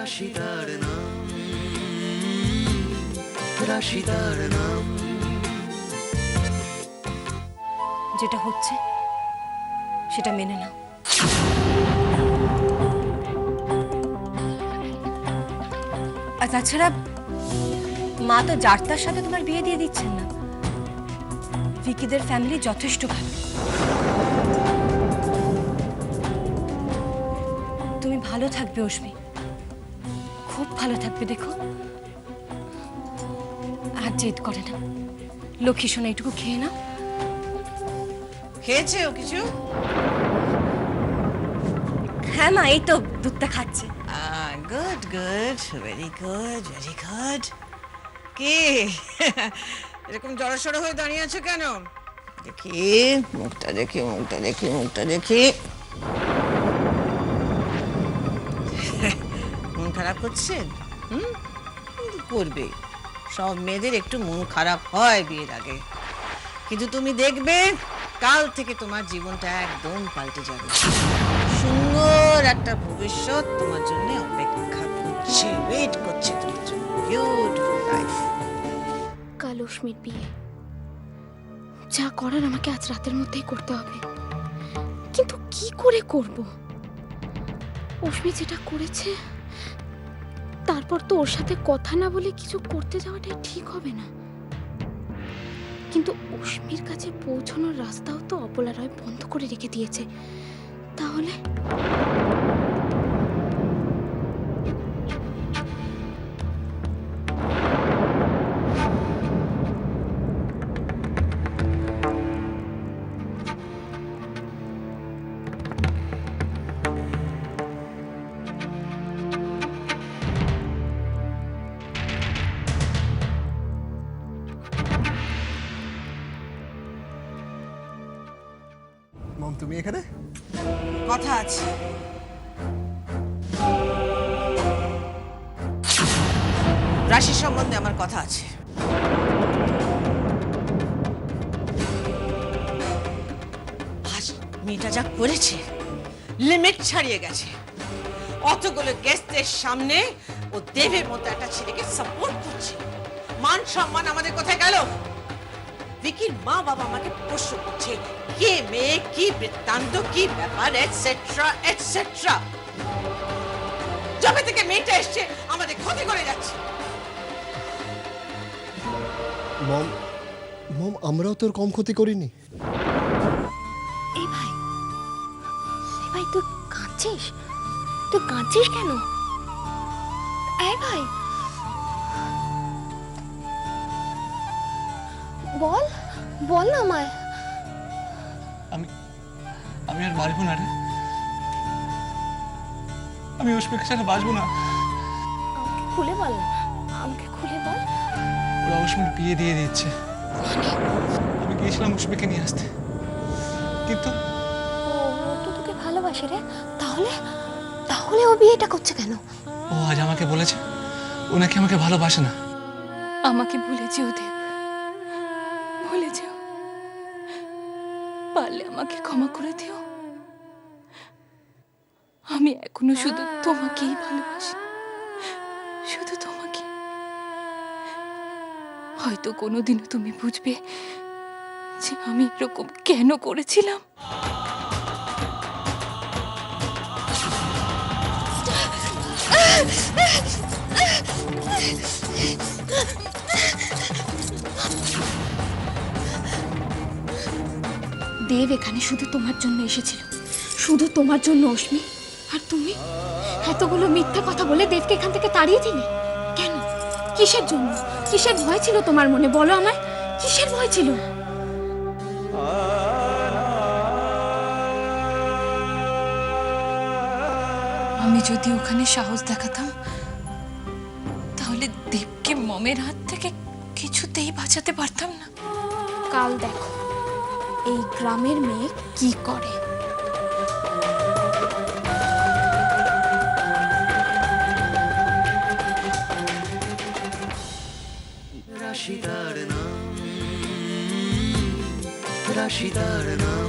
রাশিদার নাম, রাশিদার নাম। যেটা হচ্ছে সেটা মেনে নাও। আর তাছাড়া মা তো যার তার সাথে তোমার বিয়ে দিয়ে দিচ্ছেন না। ভিকিদের ফ্যামিলি যথেষ্ট ভালো। তুমি ভালো থাকবে অশ্মি, খুব ভালো থাকবে। দেখো আর জেদ করে না। লক্ষ্মী সোনা এইটুকু খেয়ে নাও। খেয়েছে ও কিছু? হ্যাঁ মা, এই তো দুধটা খাচ্ছে। Good good, very good, very good. কি এরকম জড়সড় হয়ে দাঁড়িয়ে আছো কেন? দেখি মুখটা, দেখি মুখটা, দেখি মুখটা, দেখি। মন খারাপ হচ্ছে? করবে, সব মেয়েদের একটু মন খারাপ হয় বিয়ের আগে, কিন্তু তুমি দেখবে কাল থেকে তোমার জীবনটা একদম পাল্টে যাবে। সুন্দর একটা ভবিষ্যৎ তোমার জন্য অপেক্ষা করছে, ওয়েট করছে তোমার জন্য। Beautiful life. কাল অশ্মির বিয়ে, যা করার আমাকে আজ রাতের মধ্যেই করতে হবে। কিন্তু কি করে করব? অশ্মি যেটা করেছে, তারপর তো ওর সাথে কথা না বলে কিছু করতে যাওয়াটাই ঠিক হবে না। কিন্তু অশ্মির কাছে পৌঁছানোর রাস্তাও তো অবলা রায় বন্ধ করে রেখে দিয়েছে। তাহলে মম, তুমি এখানে? কথা আছে। রাশির সম্বন্ধে আমার কথা আছে। আজ মেয়েটা যা করেছে লিমিট ছাড়িয়ে গেছে। অতগুলো গেস্টদের সামনে ও দেবের মতো একটা ছেলেকে সাপোর্ট করছে। মান সম্মান আমাদের কোথায় গেল? ভিকির মা বাবা আমাকে প্রশ্ন করছে, কে মেয়ে, কি বৃত্তান্ত, কি ব্যাপার, এটসেট্রা এটসেট্রা। যবে থেকে মেয়েটা এসছে আমাদের ক্ষতি করে যাচ্ছে। মম, মম, আমরাও তোর কম ক্ষতি করিনি। এই ভাই, তুই কাঁদছিস? তুই কাঁদছিস কেন? এই ভাই, বল বল না আমায়। আমি আর বাঁচবো না রে। আমি অশ্মিকে ছাড়া বাঁচবো না। আমাকে খুলে বল, আমাকে খুলে বল। ওরা অশ্মির বিয়ে দিয়ে দিচ্ছে। আমি গিয়েছিলাম অশ্মিকে নিয়ে আসতে, কিন্তু ও তো তোকে ভালোবাসে রে। তাহলে তাহলে ও বিয়েটা করছে কেন? ও আজ আমাকে বলেছে ও নাকি আমাকে ভালোবাসে না। আমাকে বলেছে ও দেব, বলেছে। পারলে আমাকে ক্ষমা করে দিও। আমি এখনো শুধু তোমাকেই ভালোবাসি, শুধু তোমাকে। হয়তো কোনোদিনও তুমি বুঝবে যে আমি এরকম কেন করেছিলাম। দেব এখানে শুধু তোমার জন্য এসেছিল, শুধু তোমার জন্য অশ্মি। আর তুমি এতগুলো মিথ্যা কথা বলে দেবকে এখান থেকে তাড়িয়ে দিলে কেন? কিসের জন্য? কিসের ভয় ছিল তোমার মনে? বলো আমায়, কিসের ভয় ছিল? আমি যদি ওখানে সাহস দেখাতাম, তাহলে দেবকে মমের হাত থেকে কিছুতেই বাঁচাতে পারতাম না। কাল দেখো এই গ্রামের মেয়ে কি করে। রাশিদার নাম, রাশিদার নাম।